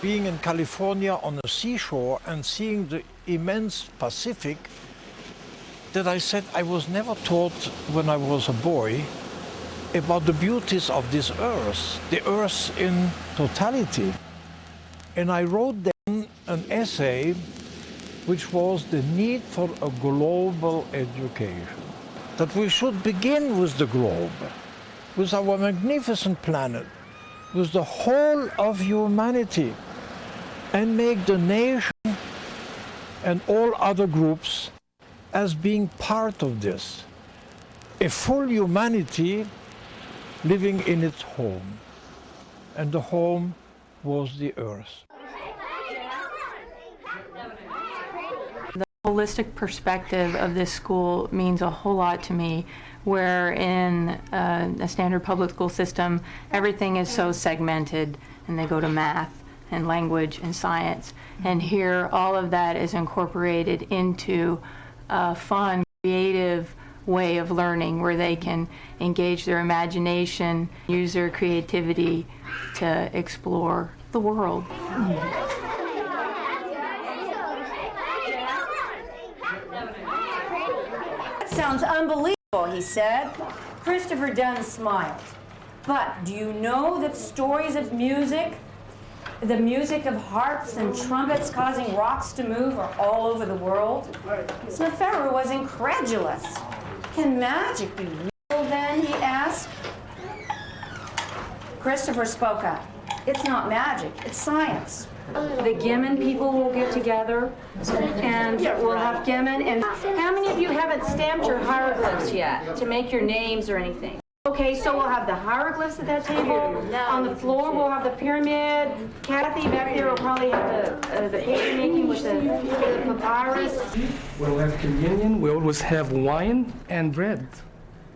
being in California on a seashore and seeing the immense Pacific, that I said I was never taught when I was a boy about the beauties of this earth, the earth in totality. And I wrote then an essay which was the need for a global education. That we should begin with the globe, with our magnificent planet, with the whole of humanity, and make the nation and all other groups as being part of this. A full humanity living in its home. And the home was the earth. The holistic perspective of this school means a whole lot to me, where in a standard public school system, everything is so segmented, and they go to math and language and science. And here, all of that is incorporated into a fun, creative way of learning where they can engage their imagination, use their creativity to explore the world. That sounds unbelievable, he said. Christopher Dunn smiled. But do you know that stories of music, the music of harps and trumpets causing rocks to move, are all over the world? Sneferu was incredulous. Can magic be real then, he asked. Christopher spoke up. It's not magic, it's science. The Gemin people will get together and we'll have Gemin. And how many of you haven't stamped your hieroglyphs yet to make your names or anything? Okay, so we'll have the hieroglyphs at that table. On the floor, we'll have the pyramid. Kathy back there will probably have the paper making with the papyrus. When we have communion, we always have wine and bread.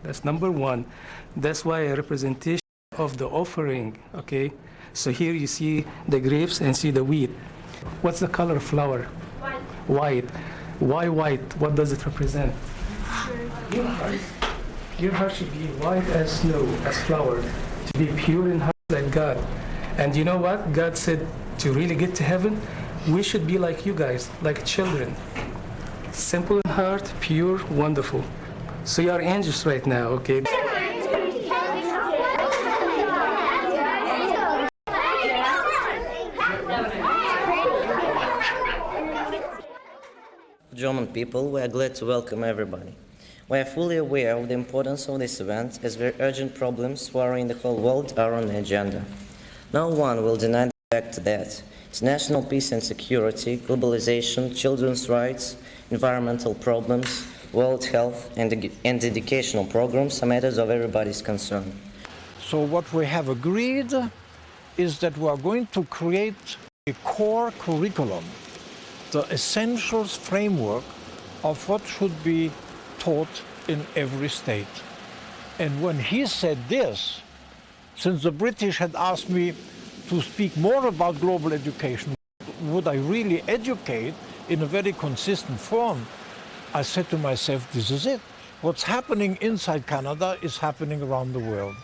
That's number one. That's why a representation of the offering, okay? So here you see the grapes and see the wheat. What's the color of flour? White. White. Why white? What does it represent? Your heart. Your heart should be white as snow, as flour, to be pure in heart like God. And you know what? God said to really get to heaven, we should be like you guys, like children. Simple in heart, pure, wonderful. So you are angels right now, okay? German people, we are glad to welcome everybody. We are fully aware of the importance of this event, as very urgent problems worrying the whole world are on the agenda. No one will deny the fact that international peace and security, globalization, children's rights, environmental problems, world health, and educational programs are matters of everybody's concern. So what we have agreed is that we are going to create a core curriculum, the essentials framework of what should be taught in every state. And when he said this, since the British had asked me to speak more about global education, would I really educate in a very consistent form? I said to myself, this is it. What's happening inside Canada is happening around the world.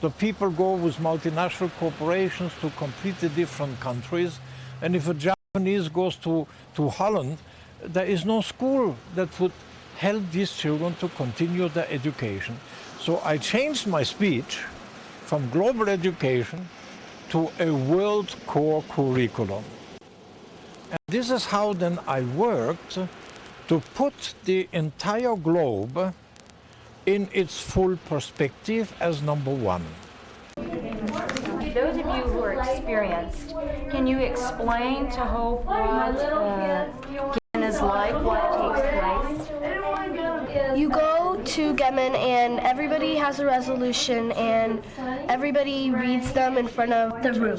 The people go with multinational corporations to completely different countries, and if a Japanese goes to Holland, there is no school that would help these children to continue their education. So I changed my speech from global education to a world core curriculum. And this is how then I worked to put the entire globe in its full perspective as number one. Those of you who are experienced, can you explain to Hope what Gemin is like, what takes place? You go to Gemin and everybody has a resolution and everybody reads them in front of the room.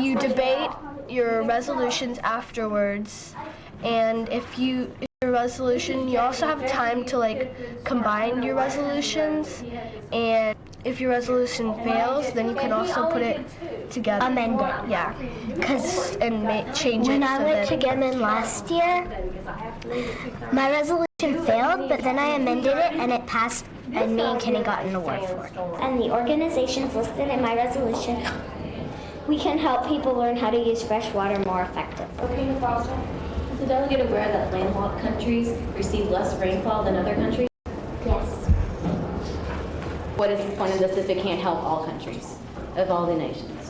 You debate your resolutions afterwards, and if your resolution, you also have time to combine your resolutions, and if your resolution fails, then you can also put it together. Amend it. Yeah, change it. When I went to Gemin last year, my resolution failed, but then I amended it and it passed, and me and Kenny got an award for it. And the organizations listed in my resolution we can help people learn how to use fresh water more effectively. Okay, Ms. Foster. Is the delegate aware that landlocked countries receive less rainfall than other countries? Yes. What is the point of this if it can't help all countries of all the nations?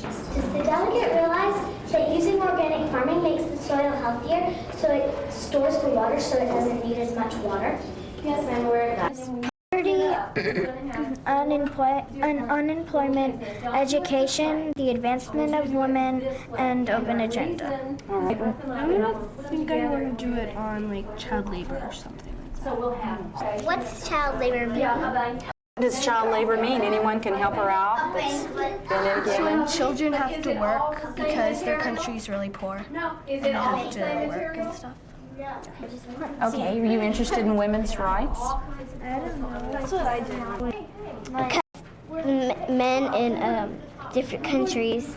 Does the delegate realize that using organic farming makes the soil healthier, so it stores the water so it doesn't need as much water? Yes, I'm aware of that. Unemployment, education, the advancement of women, and open agenda. I think I want to do it on like child labor or something. What's child labor mean? What does child labor mean? Anyone can help her out that's been in Yemen? Children have to work because their country's really poor. And they have to work and stuff. Okay, are you interested in women's rights? That's what I do. Men in different countries,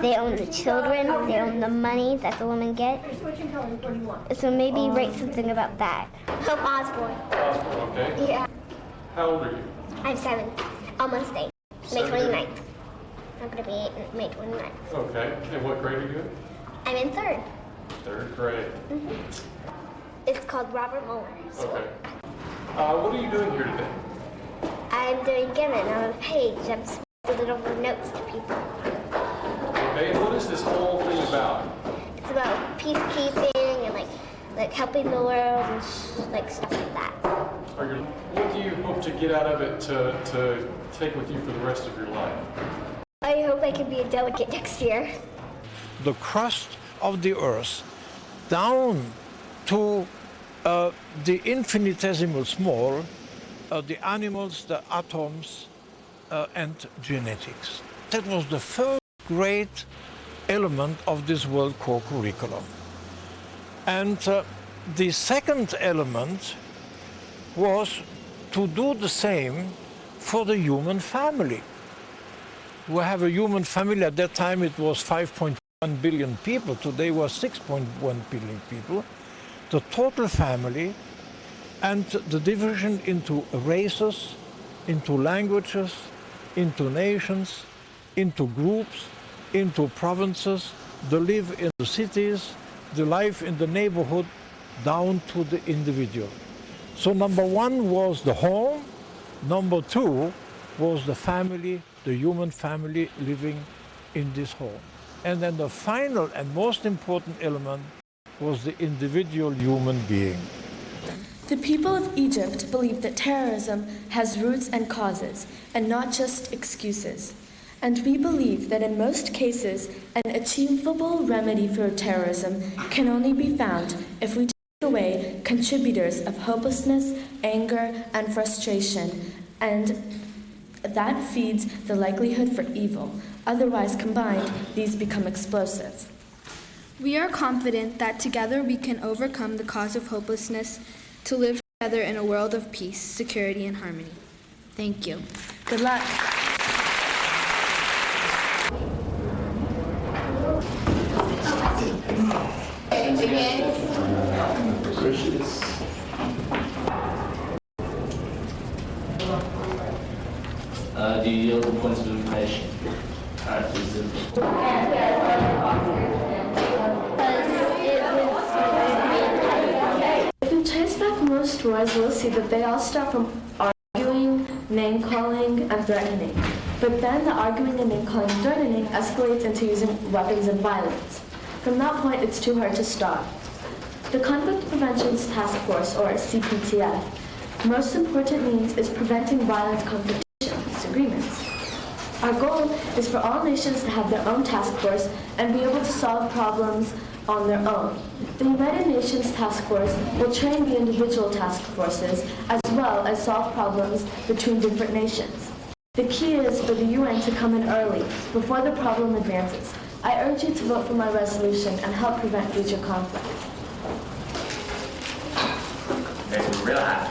they own the children, they own the money that the women get. So maybe write something about that. Hope Osborne. Okay. Yeah. How old are you? I'm 7, almost 8. May 29th. I'm going to be 8 on May 29th. Okay. And what grade are you in? I'm in 3rd. Third grade. It's called Robert Mueller. Okay. What are you doing here today? I'm doing Gimmon on a page. I'm sending over notes to people. Okay. And what is this whole thing about? It's about peacekeeping and like helping the world and like stuff like that. What do you hope to get out of it to take with you for the rest of your life? I hope I can be a delegate next year. The crust of the earth down to the infinitesimal small, the animals, the atoms, and genetics. That was the first great element of this World Core curriculum. And the second element was to do the same for the human family. We have a human family. At that time it was 5.1 billion people. Today was 6.1 billion people. The total family and the division into races, into languages, into nations, into groups, into provinces, the live in the cities, the life in the neighborhood, down to the individual. So number one was the home, number two was the family, the human family living in this home. And then the final and most important element was the individual human being. The people of Egypt believe that terrorism has roots and causes, and not just excuses. And we believe that in most cases, an achievable remedy for terrorism can only be found if we take away contributors of hopelessness, anger, and frustration, and that feeds the likelihood for evil. Otherwise combined, these become explosive. We are confident that together we can overcome the cause of hopelessness to live together in a world of peace, security, and harmony. Thank you. Good luck. Do you yield the points of information? All right, please do. If you trace back most wars, we'll see that they all start from arguing, name-calling, and threatening. But then the arguing and name-calling and threatening escalates into using weapons and violence. From that point, it's too hard to stop. The Conflict Prevention Task Force, or CPTF, most important means is preventing violence, conflict, disagreements. Our goal is for all nations to have their own task force and be able to solve problems on their own. The United Nations Task Force will train the individual task forces as well as solve problems between different nations. The key is for the UN to come in early, before the problem advances. I urge you to vote for my resolution and help prevent future conflict. Okay, we're real happy.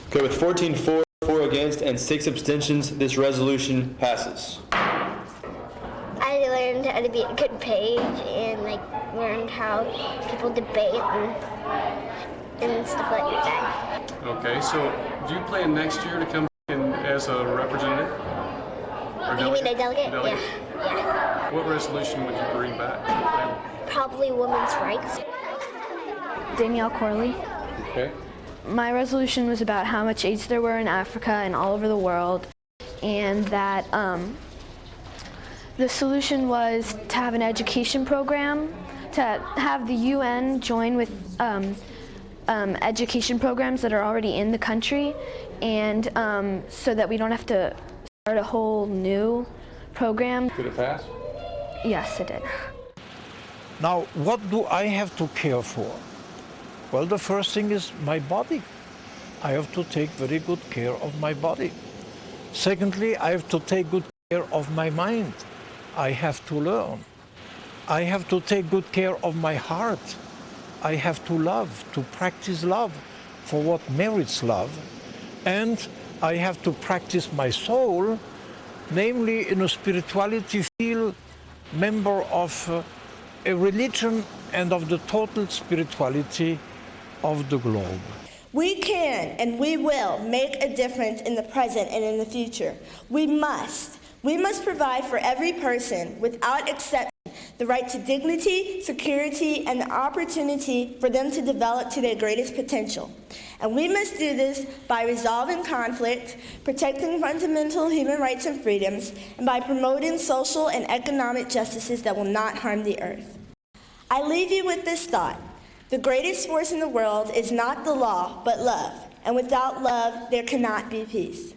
Okay, with 14 for, 4 against, and 6 abstentions, this resolution passes. I learned how to be a good page and learned how people debate and stuff like that. Okay, so do you plan next year to come and as a representative? Or You mean a delegate? Delegate? Yeah. What resolution would you bring back to the table? Probably women's rights. Danielle Corley. Okay. My resolution was about how much AIDS there were in Africa and all over the world, and that the solution was to have an education program, to have the UN join with education programs that are already in the country, and so that we don't have to start a whole new program. Did it pass? Yes, it did. Now, what do I have to care for? Well, the first thing is my body. I have to take very good care of my body. Secondly, I have to take good care of my mind. I have to learn. I have to take good care of my heart. I have to love, to practice love for what merits love. And I have to practice my soul, namely in a spirituality field, member of a religion and of the total spirituality of the globe. We can and we will make a difference in the present and in the future. We must provide for every person without exception the right to dignity, security, and the opportunity for them to develop to their greatest potential. And we must do this by resolving conflict, protecting fundamental human rights and freedoms, and by promoting social and economic justices that will not harm the earth. I leave you with this thought. The greatest force in the world is not the law, but love. And without love, there cannot be peace.